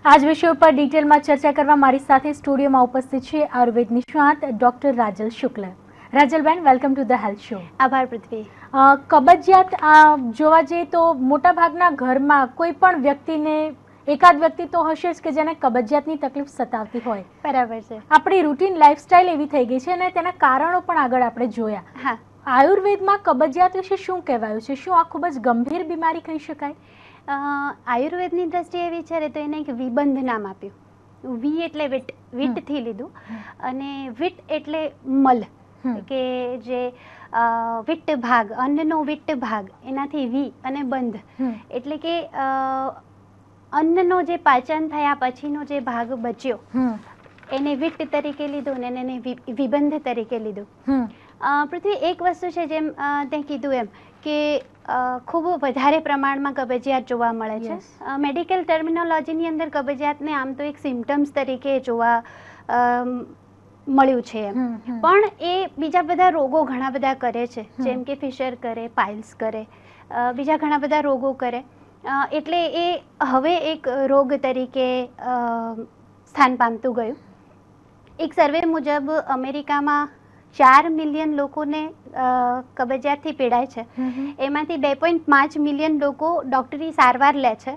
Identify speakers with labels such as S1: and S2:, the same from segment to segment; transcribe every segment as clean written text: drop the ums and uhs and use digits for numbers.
S1: આજ વિષય ઉપર ડિટેલમાં ચર્ચા કરવા મારી સાથે સ્ટુડિયોમાં ઉપસ્થિત છે આયુર્વેદ નિષ્ણાત ડોક્ટર રાજલ શુક્લ. રાજલબેન, welcome to the health show.
S2: આભાર પૃથ્વી.
S1: કબજિયાત જોવા જઈએ તો મોટાભાગના ઘરમાં કોઈ પણ વ્યક્તિને એકાદ વ્યક્તિ તો હશે જ કે જેને કબજિયાતની તકલીફ સતાવતી હોય.
S2: બરાબર છે.
S1: આપણી રૂટીન લાઈફસ્ટાઈલ એવી થઈ ગઈ છે અને તેના કારણો પણ આગળ આપણે જોયા.
S2: હા,
S1: આયુર્વેદમાં કબજિયાત વિશે શું કહેવાયું છે? શું આ ખૂબ જ ગંભીર બીમારી કહી શકાય?
S2: આયુર્વેદની દ્રષ્ટિએ વિચારે તો એને એક વિબંધ નામ આપ્યું. વી એટલે વિટ, વિટથી લીધું, અને વિટ એટલે મલ, કે જે વિટ્ટ ભાગ, અન્નનો વિટ્ટ ભાગ, એનાથી વી અને બંધ એટલે કે અન્નનો જે પાચન થયા પછીનો જે ભાગ બચ્યો એને વિટ્ટ તરીકે લીધું અને એને વિબંધ તરીકે લીધું. પૃથ્વી, એક વસ્તુ છે જેમ તે કીધું એમ કે ખૂબ વધારે પ્રમાણમાં કબજિયાત જોવા મળે છે. મેડિકલ ટર્મિનોલોજીની અંદર કબજિયાતને આમ તો એક સિમ્ટમ્સ તરીકે જોવા મળ્યું છે એમ, પણ એ બીજા બધા રોગો ઘણા બધા કરે છે, જેમ કે ફિશર કરે, પાઇલ્સ કરે, બીજા ઘણા બધા રોગો કરે. એટલે એ હવે એક રોગ તરીકે સ્થાન પામતું ગયું. એક સર્વે મુજબ અમેરિકામાં 4 મિલિયન લોકોને કબજિયાતથી પીડાય છે. એમાંથી 2.5 મિલિયન લોકો ડોક્ટરી સારવાર લે છે,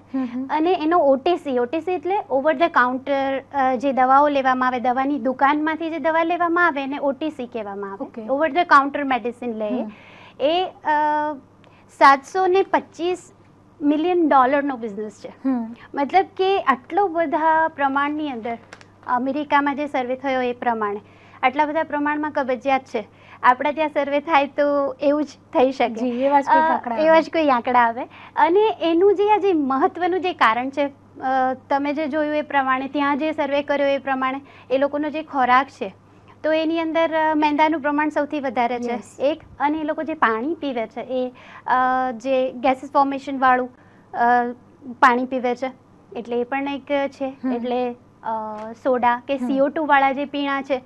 S2: અને એનો ઓટીસી એટલે ઓવર ધ કાઉન્ટર જે દવાઓ લેવામાં આવે, દવાની દુકાનમાંથી જે દવા લેવામાં આવે એને ઓટીસી કહેવામાં આવે. ઓવર ધ કાઉન્ટર મેડિસિન લે એ $725 મિલિયન નો બિઝનેસ છે. મતલબ કે આટલો બધા પ્રમાણની અંદર અમેરિકામાં જે સર્વે થયો એ પ્રમાણે આટલા બધા પ્રમાણમાં કબજિયાત છે. આપણે ત્યાં સર્વે થાય તો એવું જ થઈ શકે, એવા જ કોઈ આંકડા આવે. અને એનું જે મહત્વનું જે કારણ છે, તમે જે જોયું એ પ્રમાણે, ત્યાં જે સર્વે કર્યો એ પ્રમાણે એ લોકોનો જે ખોરાક છે તો એની અંદર મેંદાનું પ્રમાણ સૌથી વધારે છે એક, અને એ લોકો જે પાણી પીવે છે એ જે ગેસીસ ફોર્મેશન વાળું પાણી પીવે છે, એટલે એ પણ એક છે. એટલે સોડા કે CO2 વાળા જે પીણા છે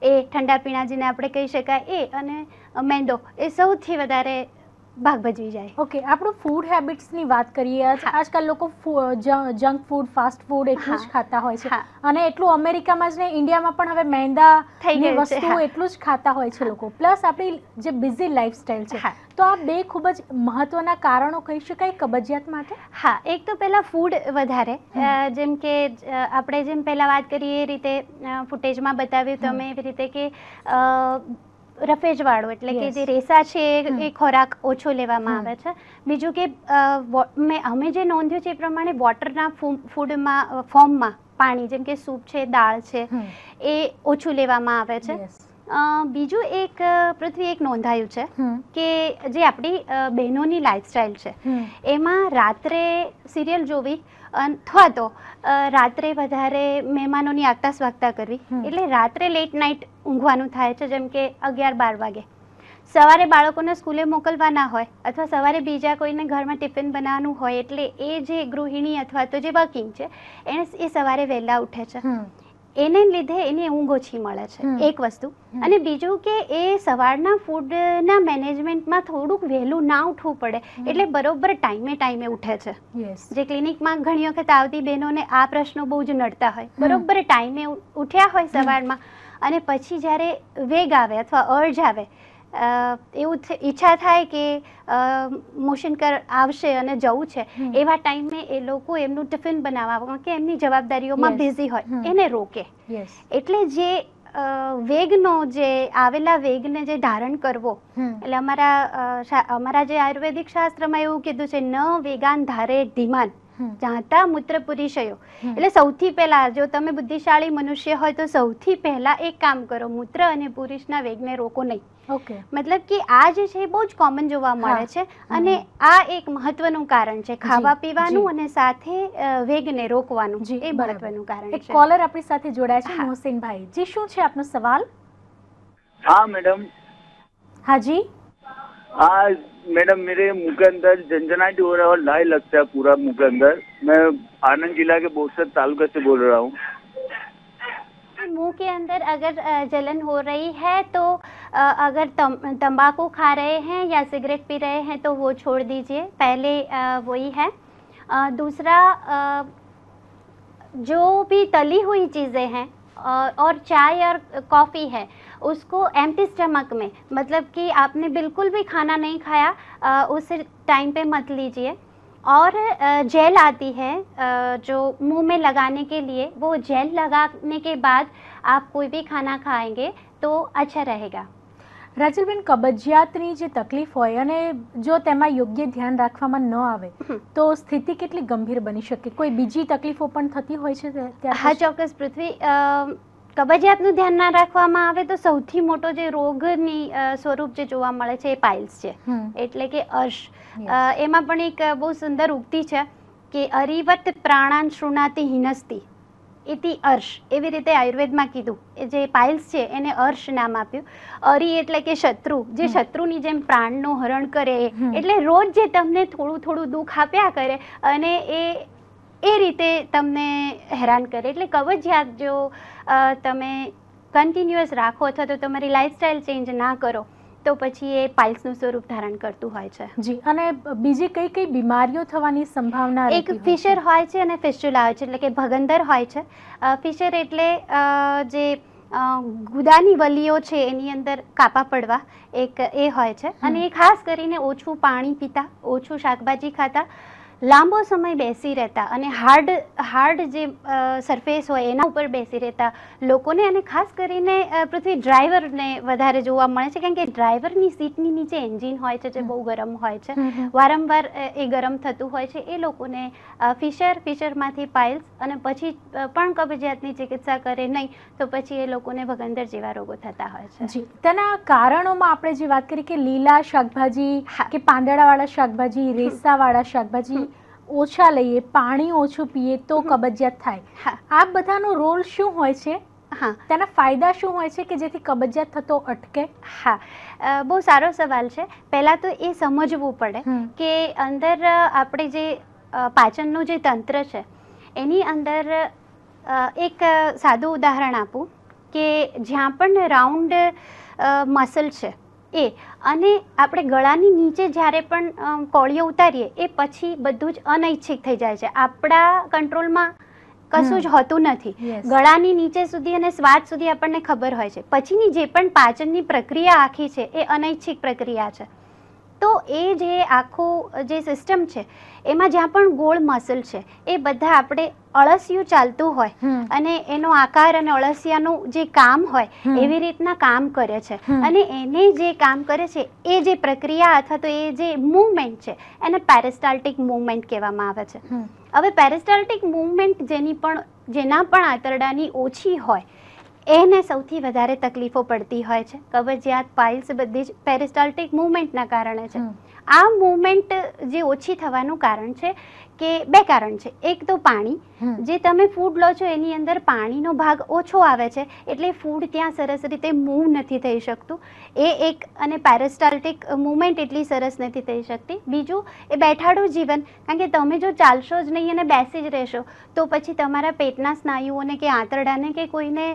S2: એ ઠંડા પીણા જેને આપણે કહી શકાય એ, અને મેંદો એ સૌથી વધારે ભાગ ભજવી જાય.
S1: ઓકે, આપણું ફૂડ હેબિટ્સની વાત કરીએ. આજકાલ લોકો જંક ફૂડ, ફાસ્ટ ફૂડ એટલું જ ખાતા હોય છે, અને એટલું અમેરિકામાં જ ને ઇન્ડિયામાં પણ હવે મેંદાની વસ્તુઓ એટલું જ ખાતા હોય છે લોકો. પ્લસ આપણી જે બિઝી લાઈફસ્ટાઈલ છે, તો આ બે ખૂબ જ મહત્વના કારણો કહી શકાય કબજિયાત માટે.
S2: હા, એક તો પહેલા ફૂડ વધારે, જેમ કે આપણે જેમ પહેલા વાત કરીએ એ રીતે ફૂટેજમાં બતાવ્યું તમે એવી રીતે કે રફેજ વાળો એટલે કે જે રેસા છે એ ખોરાક ઓછો લેવામાં આવે છે. બીજું કે અમે જે નોંધ્યું છે એ પ્રમાણે વોટરના ફોર્મમાં પાણી, જેમ કે સૂપ છે, દાળ છે, એ ઓછું લેવામાં આવે છે. બીજું એક પૃથ્વી એક નોંધાયું છે કે જે આપણી બહેનોની લાઈફસ્ટાઈલ છે એમાં રાત્રે સિરિયલ જોવી અથવા તો રાત્રે વધારે મહેમાનોની આગતા સ્વાગતા કરવી, એટલે રાત્રે લેટ નાઇટ ઊંઘવાનું થાય છે, જેમ કે 11-12 વાગે. સવારે બાળકોને સ્કૂલે મોકલવાના હોય અથવા સવારે બીજા કોઈને ઘરમાં ટિફિન બનાવવાનું હોય, એટલે એ જે ગૃહિણી અથવા તો જે વર્કિંગ છે એ સવારે વહેલા ઉઠે છે, એને લીધે એની ઊંઘ ઓછી મળે છે, એક વસ્તુ. અને બીજું કે એ સવારના ફૂડના મેનેજમેન્ટમાં થોડુંક વહેલું ના ઉઠવું પડે, એટલે બરોબર ટાઈમે ઉઠે છે. જે ક્લિનિકમાં ઘણી વખત આવતી બહેનોને આ પ્રશ્નો બહુ જ નડતા હોય. બરોબર ટાઈમે ઉઠ્યા હોય સવારમાં, અને પછી જ્યારે વેગ આવે અથવા અર્જ આવે, એવું ઈચ્છા થાય કે મોશન આવશે અને જવું છે, એવા ટાઈમે એ લોકો એમનું ટિફિન બનાવવા કે એમની જવાબદારીઓમાં બિઝી હોય, એને રોકે. એટલે જે વેગનો જે આવેલા વેગને જે ધારણ કરવો, એટલે અમારા જે આયુર્વેદિક શાસ્ત્રમાં એવું કીધું છે, ન વેગાન ધારે ધીમાન જાતા મૂત્ર પુરુષયો. એટલે સૌથી પહેલા જો તમે બુદ્ધિશાળી મનુષ્ય હોય તો સૌથી પહેલા એક કામ કરો, મૂત્ર અને પુરુષના વેગને રોકો નહીં. મતલબ કે આ જે છે બહુ જ કોમન જોવા મળે છે, અને આ એક મહત્વનું કારણ છે, ખાવા પીવાનું અને સાથે વેગને રોકવાનું, એ મહત્વનું કારણ છે.
S1: કોલર આપણી સાથે જોડાય છે, મોહસિનભાઈ જી, શું છે આપનો સવાલ?
S3: हाँ मैडम.
S1: हाँ जी.
S3: हाँ मैडम, मेरे मुंह के अंदर झंझनाहट हो रहा है और लाल लगता है पूरा मुंह के अंदर. मैं आनंद जिला के बोरसद तालुका से बोल रहा हूँ.
S2: मुंह के अंदर अगर जलन हो रही है तो अगर तंबाकू खा रहे हैं या सिगरेट पी रहे हैं तो वो छोड़ दीजिए, पहले वही है. दूसरा जो भी तली हुई चीज़ें हैं और चाय और कॉफ़ी है उसको एम्प्टी स्टमक में, मतलब कि आपने बिल्कुल भी खाना नहीं खाया उस टाइम पे मत लीजिए। और जेल आती है जो मुंह में लगाने के लिए, वो जेल लगाने के बाद आप कोई भी खाना खाएंगे तो अच्छा रहेगा।
S1: રાજલબેન, કબજિયાતની જે તકલીફ હોય અને જો તેમાં યોગ્ય ધ્યાન રાખવામાં ન આવે તો સ્થિતિ કેટલી ગંભીર બની શકે? કોઈ બીજી તકલીફો પણ થતી હોય છે?
S2: હા, ચોક્કસ પૃથ્વી. કબજિયાતનું ધ્યાન ના રાખવામાં આવે તો સૌથી મોટો જે રોગની સ્વરૂપ જે જોવા મળે છે એ પાઇલ્સ છે, એટલે કે અર્શ. એમાં પણ એક બહુ સુંદર ઉક્તિ છે કે અરિવત પ્રાણાન શૃણાતિ હિનસ્તી ઇતિ અર્શ. એવી રીતે આયુર્વેદમાં કીધું. જે પાઇલ્સ છે એને અર્શ નામ આપ્યું. અરી એટલે કે શત્રુ, જે શત્રુની જેમ પ્રાણનું હરણ કરે, એટલે રોજ જે તમને થોડું થોડું દુઃખ આપ્યા કરે અને એ રીતે તમને હેરાન કરે. એટલે કબજિયાત જો તમે કન્ટિન્યુઅસ રાખો અથવા તો તમારી લાઇફસ્ટાઇલ ચેન્જ ના કરો તો પછી એ પાઇલ્સનું સ્વરૂપ ધારણ કરતું હોય છે.
S1: જી. અને બીજી કઈ કઈ બીમારીઓ થવાની સંભાવના?
S2: એક ફિશર હોય છે અને ફિસ્ચ્યુલા હોય છે, એટલે કે ભગંદર હોય છે. ફિશર એટલે જે ગુદાની વલીઓ છે એની અંદર કાપા પડવા, એક એ હોય છે. અને એ ખાસ કરીને ઓછું પાણી પીતા, ઓછું શાકભાજી ખાતા, લાંબો સમય બેસી રહેતા અને હાર્ડ જે સરફેસ હોય એના ઉપર બેસી રહેતા લોકોને, અને ખાસ કરીને પૃથ્વી ડ્રાઈવરને વધારે જોવા મળે છે, કારણ કે ડ્રાઈવરની સીટની નીચે એન્જિન હોય છે જે બહુ ગરમ હોય છે, વારંવાર એ ગરમ થતું હોય છે. એ લોકોને ફિશરમાંથી પાઇલ્સ, અને પછી પણ કબજિયાતની ચિકિત્સા કરે નહીં તો પછી એ લોકોને ભગંદર જેવા રોગો થતા હોય છે.
S1: જી. તેના કારણોમાં આપણે જે વાત કરી કે લીલા શાકભાજી કે પાંદડાવાળા શાકભાજી, રેસાવાળા શાકભાજી ઓછા લઈએ, પાણી ઓછું પીએ તો કબજિયાત થાય. આ બધાનો રોલ શું હોય છે?
S2: હા,
S1: તેના ફાયદા શું હોય છે કે જેથી કબજિયાત થતો અટકે?
S2: હા, બહુ સારો સવાલ છે. પહેલાં તો એ સમજવું પડે કે અંદર આપણે જે પાચનનું જે તંત્ર છે એની અંદર એક સાદું ઉદાહરણ આપું કે જ્યાં પણ રાઉન્ડ મસલ છે એ, અને આપણે ગળાની નીચે જ્યારે પણ કોળીઓ ઉતારીએ એ પછી બધું જ અનૈચ્છિક થઈ જાય છે. આપણા કંટ્રોલમાં કશું જ હોતું નથી. ગળાની નીચે સુધી અને સ્વાદ સુધી આપણને ખબર હોય છે. પછીની જે પણ પાચનની પ્રક્રિયા આખી છે એ અનૈચ્છિક પ્રક્રિયા છે. તો એ જે આખું જે સિસ્ટમ છે એમાં જ્યાં પણ ગોળ મસલ છે એ બધા આપણે અળસિયું ચાલતું હોય અને એનો આકાર અને અળસિયાનું જે કામ હોય એવી રીતના કામ કરે છે. અને એને જે કામ કરે છે એ જે પ્રક્રિયા અથવા તો એ જે મૂવમેન્ટ છે એને પેરિસ્ટાલ્ટિક મૂવમેન્ટ કહેવામાં આવે છે. હવે પેરિસ્ટાલ્ટિક મૂવમેન્ટ જેના પણ આંતરડાની ઓછી હોય એને સૌથી વધારે તકલીફો પડતી હોય છે. કબજિયાત, પાઇલ્સ બધી જ પેરિસ્ટાલ્ટિક મૂવમેન્ટના કારણે છે. આ મૂવમેન્ટ જે ઓછી થવાનું કારણ છે કે બે કારણ છે. એક તો પાણી, જે તમે ફૂડ લો છો એની અંદર પાણીનો ભાગ ઓછો આવે છે એટલે ફૂડ ત્યાં સરસ રીતે મૂવ નથી થઈ શકતું, એ એક. અને પેરિસ્ટાલ્ટિક મૂવમેન્ટ એટલી સરસ નથી થઈ શકતી. બીજું એ બેઠાડું જીવન, કારણ કે તમે જો ચાલશો જ નહીં અને બેસી જ રહેશો તો પછી તમારા પેટના સ્નાયુઓને કે આંતરડાને કે કોઈને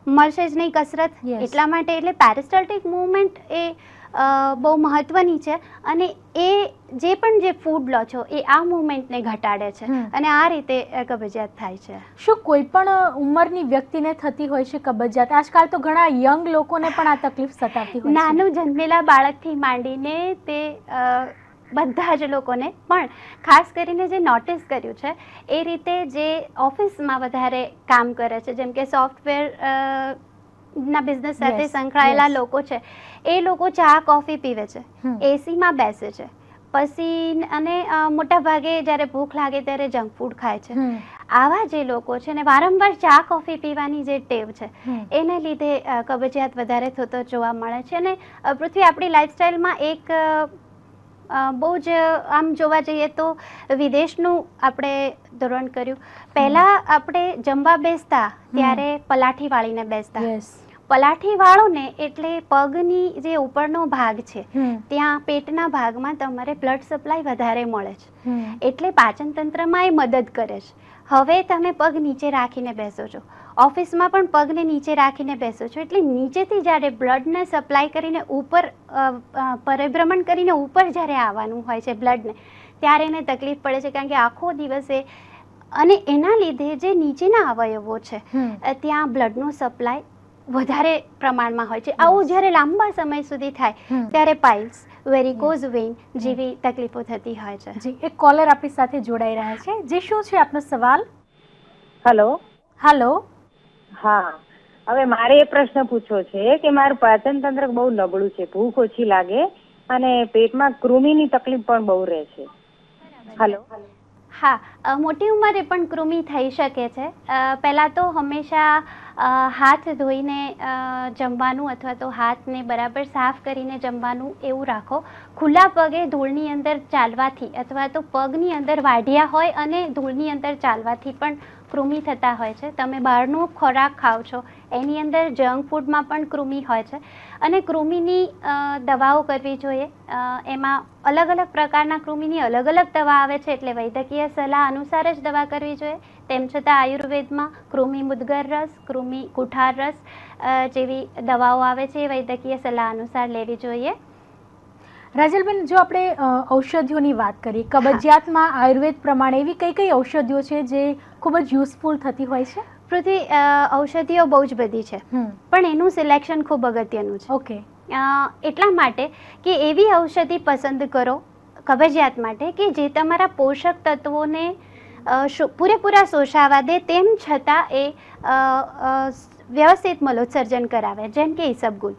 S2: મળશે જ નહીં કસરત. એટલા માટે એટલે પેરિસ્ટાલ્ટિક મૂવમેન્ટ એ બહુ મહત્વની છે. અને એ જે પણ જે ફૂડ લો છો એ આ મૂવમેન્ટને ઘટાડે છે અને આ રીતે કબજિયાત થાય છે.
S1: શું કોઈ પણ ઉંમરની વ્યક્તિને થતી હોય છે કબજિયાત? આજકાલ તો ઘણા યંગ લોકોને પણ આ તકલીફ સતાવતી હોય છે.
S2: નાનું જન્મેલા બાળકથી માંડીને તે બધા જ લોકોને, પણ ખાસ કરીને જે નોટિસ કર્યું છે એ રીતે જે ઓફિસમાં વધારે કામ કરે છે, જેમ કે સોફ્ટવેર ના બિઝનેસ સાથે સંકળાયેલા લોકો છે, એ લોકો ચા કોફી પીવે છે, એસીમાં બેસે છે, પછી અને મોટા ભાગે જ્યારે ભૂખ લાગે ત્યારે જંક ફૂડ ખાય છે. આવા જે લોકો છે ને વારંવાર ચા કોફી પીવાની જે ટેવ છે એને લીધે કબજિયાત વધારે થતો જોવા મળે છે. અને પૃથ્વી આપણી લાઈફસ્ટાઈલમાં એક બહુ જ આમ જોવા જઈએ તો વિદેશનું આપણે ધોરણ કર્યું. પહેલાં આપણે જમવા બેસતા ત્યારે પલાઠી વાળીને બેસતા. પલાઠી વાળો ને એટલે પગની જે ઉપરનો ભાગ છે ત્યાં પેટના ભાગમાં તમારે બ્લડ સપ્લાય વધારે મળે છે, એટલે પાચન તંત્રમાં એ મદદ કરે છે. હવે તમે પગ નીચે રાખીને બેસો છો, ઓફિસમાં પણ પગને નીચે રાખીને બેસો છો, એટલે નીચેથી જ્યારે બ્લડને સપ્લાય કરીને ઉપર પરિભ્રમણ કરીને ઉપર જ્યારે આવવાનું હોય છે બ્લડને, ત્યારે એને તકલીફ પડે છે. કારણ કે આખો દિવસે અને એના લીધે જે નીચેના અવયવો છે ત્યાં બ્લડનો સપ્લાય વધારે પ્રમાણમાં હોય છે. આવું જ્યારે લાંબા સમય સુધી થાય ત્યારે પાઇલ્સ, વેરિકોઝ વેઇન જેવી તકલીફો થતી હોય છે.
S1: જી, એક કોલર આપણી સાથે જોડાઈ રહ્યા છે. જે શું છે આપનો સવાલ?
S4: હેલો.
S1: હેલો.
S4: હા, હવે મારે એ પ્રશ્ન પૂછવો છે કે મારું પાચન તંત્ર બહુ નબળું છે, ભૂખ ઓછી લાગે અને પેટમાં કૃમિની તકલીફ પણ બહુ રહે છે. હેલો.
S2: હા, મોટી ઉંમરે પણ કૃમિ થઈ શકે છે. પહેલાં તો હંમેશા હાથ ધોઈને જમવાનું અથવા તો હાથને બરાબર સાફ કરીને જમવાનું એવું રાખો. ખુલ્લા પગે ધૂળની અંદર ચાલવાથી અથવા તો પગની અંદર વાઢિયા હોય અને ધૂળની અંદર ચાલવાથી પણ કૃમિ થતા હોય છે. તમે બહારનો ખોરાક ખાઓ છો એની અંદર જંક ફૂડમાં પણ કૃમિ હોય છે અને કૃમિની દવાઓ કરવી જોઈએ. એમાં અલગ અલગ પ્રકારના કૃમિની અલગ અલગ દવા આવે છે, એટલે વૈદ્યકીય સલાહ અનુસાર જ દવા કરવી જોઈએ. તેમ છતાં આયુર્વેદમાં કૃમિ મુદ્ગર રસ, કૃમિ કુઠાર રસ જેવી દવાઓ આવે છે, એ વૈદ્યકીય સલાહ અનુસાર લેવી જોઈએ.
S1: રાજલબેન, જો આપણે ઔષધિઓની વાત કરીએ, કબજિયાતમાં આયુર્વેદ પ્રમાણે એવી કઈ કઈ ઔષધિઓ છે જે ખૂબ જ યુઝફુલ થતી હોય છે?
S2: પૃથ્વી, ઔષધિઓ બહુ જ બધી છે, પણ એનું સિલેક્શન ખૂબ અગત્યનું છે.
S1: ઓકે.
S2: એટલા માટે કે એવી ઔષધિ પસંદ કરો કબજિયાત માટે કે જે તમારા પોષક તત્વોને પૂરેપૂરા શોષાવા દે, તેમ છતાં એ વ્યવસ્થિત મલોત્સર્જન કરાવે, જેમ કે ઈસબગુલ.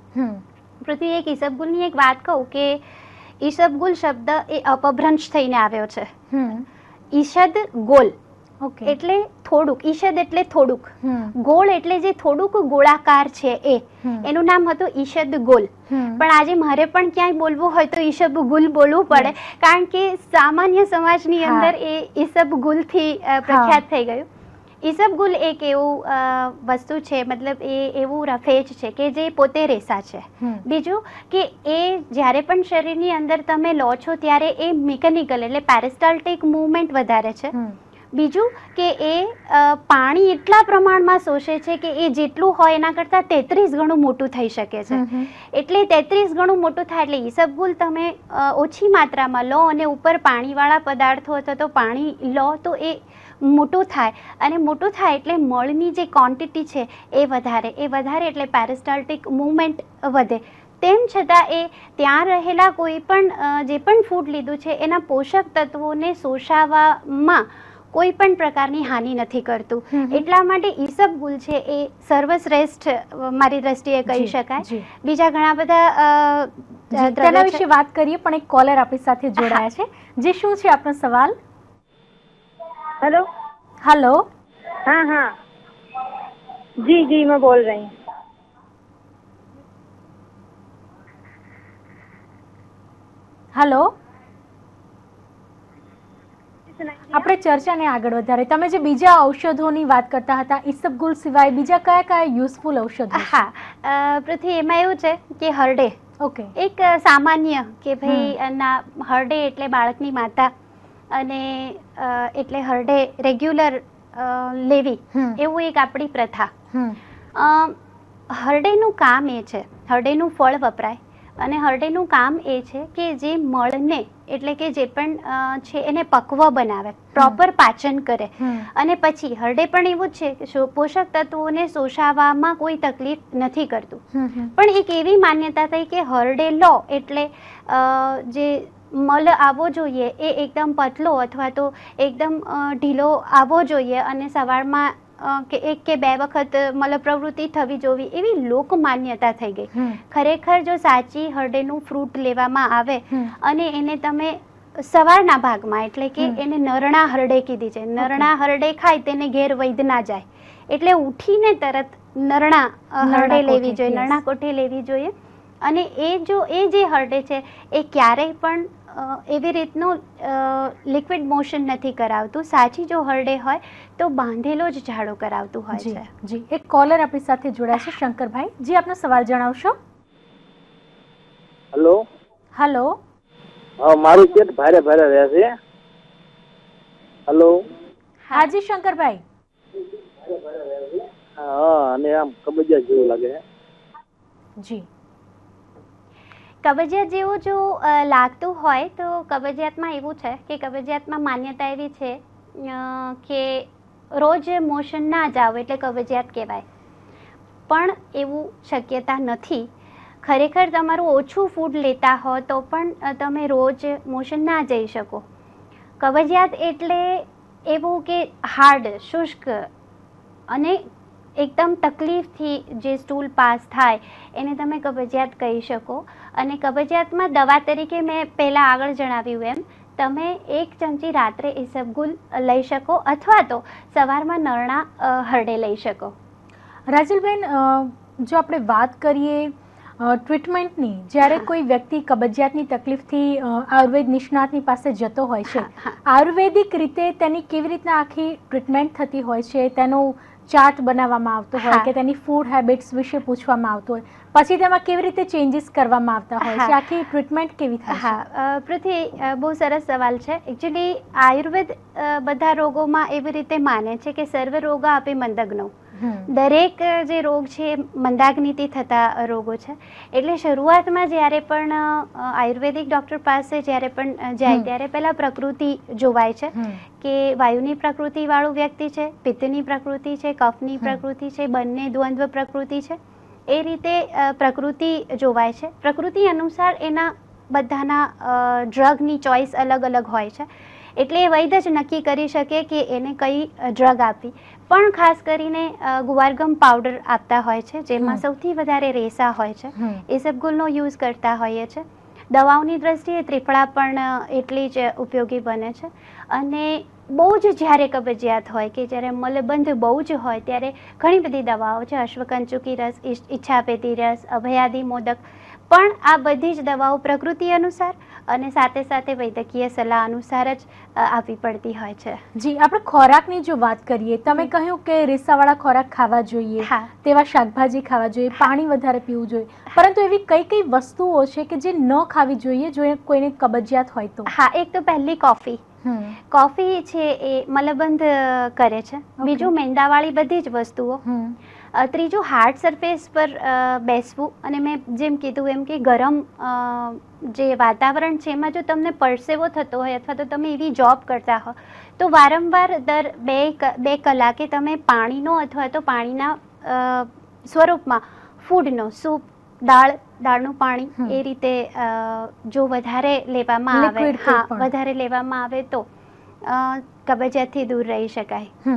S2: પૃથ્વી, એક ઈસબગુલની એક વાત કહું કે ઈસબગુલ શબ્દ એ અપભ્રંશ થઈને આવ્યો છે. ઈષદ ગોલ એટલે થોડુંક, ઈષદ એટલે થોડુંક, ગોળ એટલે જે થોડુંક ગોળાકાર છે એ, એનું નામ હતું ઈષદ ગોલ. પણ આજે મારે પણ ક્યાંય બોલવું હોય તો ઈસબ ગુલ બોલવું પડે, કારણ કે સામાન્ય સમાજની અંદર એ ઈસબ ગુલથી પ્રખ્યાત થઈ ગયું. ઈસબગુલ એક એવું વસ્તુ છે, મતલબ એ એવું રફેજ છે કે જે પોતે રેસા છે. બીજું કે એ જ્યારે પણ શરીરની અંદર તમે લો છો ત્યારે એ મિકેનિકલ એટલે પેરિસ્ટાલ્ટિક મૂવમેન્ટ વધારે છે. બીજું કે એ પાણી એટલા પ્રમાણમાં શોષે છે કે એ જેટલું હોય એના કરતાં 33 ગણું મોટું થઈ શકે છે. એટલે 33 ગણું મોટું થાય એટલે ઈસબગુલ તમે ઓછી માત્રામાં લો અને ઉપર પાણીવાળા પદાર્થો અથવા તો પાણી લો તો એ મોટું થાય, અને મોટું થાય એટલે મળની જે ક્વોન્ટિટી છે એ વધારે એટલે પેરિસ્ટાલ્ટિક મૂવમેન્ટ વધે. તેમ છતાં એ ત્યાં રહેલા કોઈ પણ જે પણ ફૂડ લીધું છે એના પોષક તત્વોને શોષાવવામાં કોઈ પણ પ્રકારની હાનિ નથી કરતું. એટલા માટે ઈસબગુલ છે એ સર્વશ્રેષ્ઠ મારી દ્રષ્ટિએ કહી શકાય. બીજા ઘણા બધા
S1: તેના વિશે વાત કરીએ, પણ એક કોલર આપણી સાથે જોડાયા છે. જે શું છે આપનો સવાલ?
S4: हेलो.
S1: हेलो.
S4: हाँ हाँ जी जी मैं बोल रही हूँ.
S1: हेलो. આપણે ચર્ચાને આગળ વધારીએ. તમે જે બીજા ઔષધોની વાત કરતા હતા, ઈસબગુલ સિવાય બીજા કયા કયા યુઝફુલ ઔષધો?
S2: હા, પૃથ્વી, એમાં એવું છે કે હરડે એક સામાન્ય કે ભાઈ હરડે એટલે બાળકની માતા, અને એટલે હરડે રેગ્યુલર લેવી એવું એક આપણી પ્રથા. હરડેનું કામ એ છે, હરડેનું ફળ વપરાય અને હરડેનું કામ એ છે કે જે મળને એટલે કે જે પણ છે એને પક્વ બનાવે, પ્રોપર પાચન કરે. અને પછી હરડે પણ એવું જ છે કે પોષક તત્વોને શોષાવવામાં કોઈ તકલીફ નથી કરતું. પણ એક એવી માન્યતા થઈ કે હરડે લો એટલે જે મલ આવવો જોઈએ એ એકદમ પતલો અથવા તો એકદમ ઢીલો આવવો જોઈએ, અને સવારમાં કે 1 કે 2 વખત મલ પ્રવૃત્તિ થવી જોવી, એવી લોક માન્યતા થઈ ગઈ. ખરેખર જો સાચી હરડેનું ફ્રૂટ લેવામાં આવે અને એને તમે સવારના ભાગમાં એટલે કે એને નરણા હરડે કીધી છે, નરણા હરડે ખાય તેને ઘેર વૈદ ના જાય, એટલે ઉઠીને તરત નરણા હરડે લેવી જોઈએ, નરણા કોઠે લેવી જોઈએ. અને એ જે હરડે છે એ ક્યારેય પણ એવી રીતનું લિક્વિડ મોશન નથી કરાવતું. સાચી જો હરડે હોય તો બાંધેલો જ ઝાડો કરાવતું હોય છે.
S1: જી, એક કોલર આપણી સાથે જોડાયા છે, શંકરભાઈ. જી, આપનો સવાલ જણાવશો?
S5: હેલો.
S1: હેલો.
S5: મારું પેટ ભારે ભારે રહે છે. હેલો.
S1: હાજી શંકરભાઈ.
S5: હા, અને આમ કબજિયાત જેવું લાગે.
S1: જી,
S2: કબજિયાત જેવું જો લાગતું હોય તો કબજિયાતમાં એવું છે કે કબજિયાતમાં માન્યતા એવી છે કે રોજ મોશન ના જાવ એટલે કબજિયાત કહેવાય, પણ એવું શક્યતા નથી. ખરેખર તમારું ઓછું ફૂડ લેતા હો તો પણ તમે રોજ મોશન ના જઈ શકો. કબજિયાત એટલે એવું કે હાર્ડ, શુષ્ક અને એકદમ તકલીફથી જે સ્ટૂલ પાસ થાય એને તમે કબજિયાત કહી શકો. અને કબજિયાતમાં દવા તરીકે મેં પહેલાં આગળ જણાવ્યું એમ તમે 1 ચમચી રાત્રે ઇસબગુલ લઈ શકો અથવા તો સવારમાં નરણા હરડે લઈ શકો.
S1: રાજલબેન, જો આપણે વાત કરીએ ટ્રીટમેન્ટની, જ્યારે કોઈ વ્યક્તિ કબજિયાતની તકલીફથી આયુર્વેદ નિષ્ણાતની પાસે જતો હોય છે, આયુર્વેદિક રીતે તેની કેવી રીતના આખી ટ્રીટમેન્ટ થતી હોય છે, તેનો ચાર્ટ બનાવવામાં આવતો હોય કે તેની ફૂડ હેબિટ્સ વિશે પૂછવામાં આવતું હોય, પછી તેમાં કેવી રીતે ચેન્જીસ કરવામાં આવતા હોય છે, આખી ટ્રીટમેન્ટ કેવી થાય છે?
S2: પૃથ્વી, બહુ સરસ સવાલ છે. એકચ્યુઅલી આયુર્વેદ બધા રોગોમાં એવી રીતે માને છે કે સર્વ રોગા આપે મંદગ્નો. દરેક જે રોગ છે મંદાગ્નિથી થતા રોગો છે. એટલે શરૂઆતમાં જ્યારે પણ આયુર્વેદિક ડૉક્ટર પાસે જ્યારે પણ જાય ત્યારે પહેલાં પ્રકૃતિ જોવાય છે કે વાયુની પ્રકૃતિવાળું વ્યક્તિ છે, પિત્તની પ્રકૃતિ છે, કફની પ્રકૃતિ છે, બંને દ્વંદ્વ પ્રકૃતિ છે. એ રીતે પ્રકૃતિ જોવાય છે. પ્રકૃતિ અનુસાર એના બધાના ડ્રગની ચોઇસ અલગ અલગ હોય છે. એટલે એ વૈદ જ નક્કી કરી શકે કે એને કઈ ડ્રગ આપવી. પણ ખાસ કરીને ગુવારગમ પાવડર આપતા હોય છે, જેમાં સૌથી વધારે રેસા હોય છે. ઇસબગુલનો યુઝ કરતા હોઈએ છે. દવાઓની દ્રષ્ટિએ ત્રિફળા પણ એટલી જ ઉપયોગી બને છે. અને બહુ જ જ્યારે કબજિયાત હોય કે જ્યારે મલબંધ બહુ જ હોય ત્યારે ઘણી બધી દવાઓ છે. અશ્વકંચુકી રસ, ઈચ્છાપેતી રસ, અભયાદી મોદક, પણ આ બધી જ દવાઓ પ્રકૃતિ અનુસાર અને સાથે સાથે વૈદ્યકીય સલાહ અનુસાર જ આપવી પડતી હોય છે.
S1: જી, આપણે ખોરાકની જો વાત કરીએ, તમે કહ્યું કે રેસાવાળા ખોરાક ખાવા જોઈએ, તેવા શાકભાજી ખાવા જોઈએ, પાણી વધારે પીવું જોઈએ, પરંતુ એવી કઈ કઈ વસ્તુઓ છે કે જે ન ખાવી જોઈએ જો કોઈને કબજિયાત હોય તો?
S2: હા, એક તો પહેલી કોફી. કોફી છે એ મલબંધ કરે છે. બીજું મેંદાવાળી બધી જ વસ્તુઓ. ત્રીજું હાર્ડ સરફેસ પર બેસવું. અને મેં જેમ કીધું એમ કે ગરમ જે વાતાવરણ છે એમાં જો તમને પરસેવો થતો હોય અથવા તો તમે એવી જોબ કરતા હો તો વારંવાર દર 2 કલાકે તમે પાણીનો અથવા તો પાણીના સ્વરૂપમાં ફૂડનો સૂપ, દાળનું પાણી એ રીતે જો વધારે લેવામાં આવે, વધારે લેવામાં આવે તો કબજિયાતથી દૂર રહી શકાય.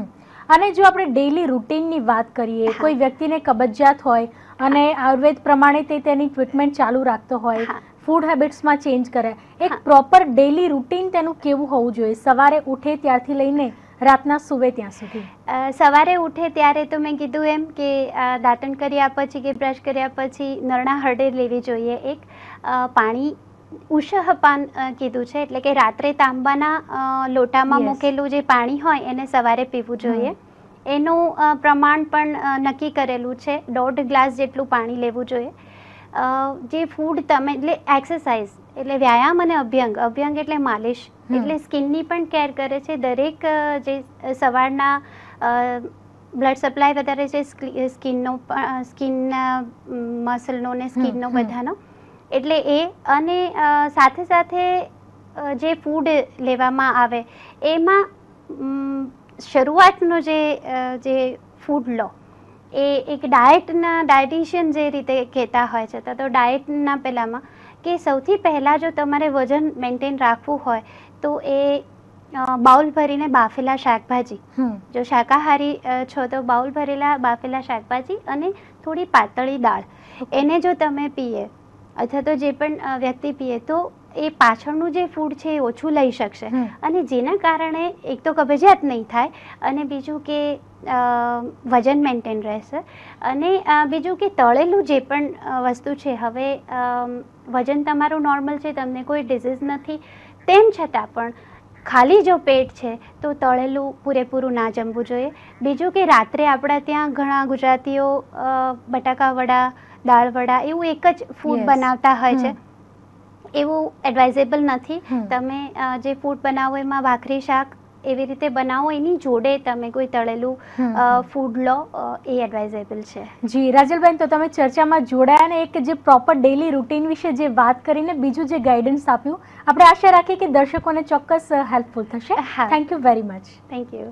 S1: અને જો આપણે ડેઈલી રૂટીનની વાત કરીએ, કોઈ વ્યક્તિને કબજિયાત હોય અને આયુર્વેદ પ્રમાણે તે તેની ટ્રીટમેન્ટ ચાલુ રાખતો હોય, ફૂડ હેબિટ્સમાં ચેન્જ કરે, એક પ્રોપર ડેઈલી રૂટીન તેનું કેવું હોવું જોઈએ સવારે ઉઠે ત્યારથી લઈને રાતના સૂવે ત્યાં સુધી?
S2: સવારે ઉઠે ત્યારે તો મેં કીધું એમ કે દાંતણ કર્યા પછી કે બ્રશ કર્યા પછી નરણા હળદર લેવી જોઈએ. એક પાણી ઉષહપાન કીધું છે, એટલે કે રાત્રે તાંબાના લોટામાં મૂકેલું જે પાણી હોય એને સવારે પીવું જોઈએ. એનું પ્રમાણ પણ નક્કી કરેલું છે, 1.5 ગ્લાસ જેટલું પાણી લેવું જોઈએ. જે ફૂડ તમે એટલે એક્સરસાઇઝ એટલે વ્યાયામ અને અભ્યંગ એટલે માલિશ, એટલે સ્કિનની પણ કેર કરે છે. દરેક જે સવારના બ્લડ સપ્લાય વધારે છે સ્કિનના મસલનો ને સ્કિનનો બધાનો, એટલે એ. અને સાથે સાથે જે ફૂડ લેવામાં આવે એમાં શરૂઆતનો જે ફૂડ લો એ એક ડાયટિશિયન જે રીતે કહેતા હોય છે, તો ડાયટના પહેલાંમાં કે સૌથી પહેલાં જો તમારે વજન મેન્ટેન રાખવું હોય તો એ બાઉલ ભરીને બાફેલા શાકભાજી, જો શાકાહારી છો તો બાઉલ ભરેલા બાફેલા શાકભાજી અને થોડી પાતળી દાળ, એને જો તમે પીએ અથવા તો જે પણ વ્યક્તિ પીએ તો એ પાછળનું જે ફૂડ છે એ ઓછું લઈ શકશે. અને જેના કારણે એક તો કબજિયાત નહીં થાય અને બીજું કે વજન મેન્ટેન રહેશે. અને બીજું કે તળેલું જે પણ વસ્તુ છે, હવે વજન તમારું નોર્મલ છે, તમને કોઈ ડિઝીઝ નથી, તેમ છતાં પણ ખાલી જો પેટ છે તો તળેલું પૂરેપૂરું ના જમવું જોઈએ. બીજું કે રાત્રે આપણા ત્યાં ઘણા ગુજરાતીઓ બટાકા વડા, દાળ વડા એવું એક જ ફૂડ બનાવતા હોય છે. એવું એડવાઇઝેબલ નથી. તમે જે ફૂડ બનાવો એમાં ભાખરી શાક એવી રીતે બનાવો, એની જોડે તમે કોઈ તળેલું ફૂડ લો, એ એડવાઇઝેબલ છે.
S1: જી રાજલબેન, તો તમે ચર્ચામાં જોડાયા અને એક જે પ્રોપર ડેલી રૂટીન વિશે જે વાત કરીને બીજું જે ગાઈડન્સ આપ્યું, આપણે આશા રાખીએ કે દર્શકોને ચોક્કસ હેલ્પફુલ થશે. Thank you very much.
S2: Thank you.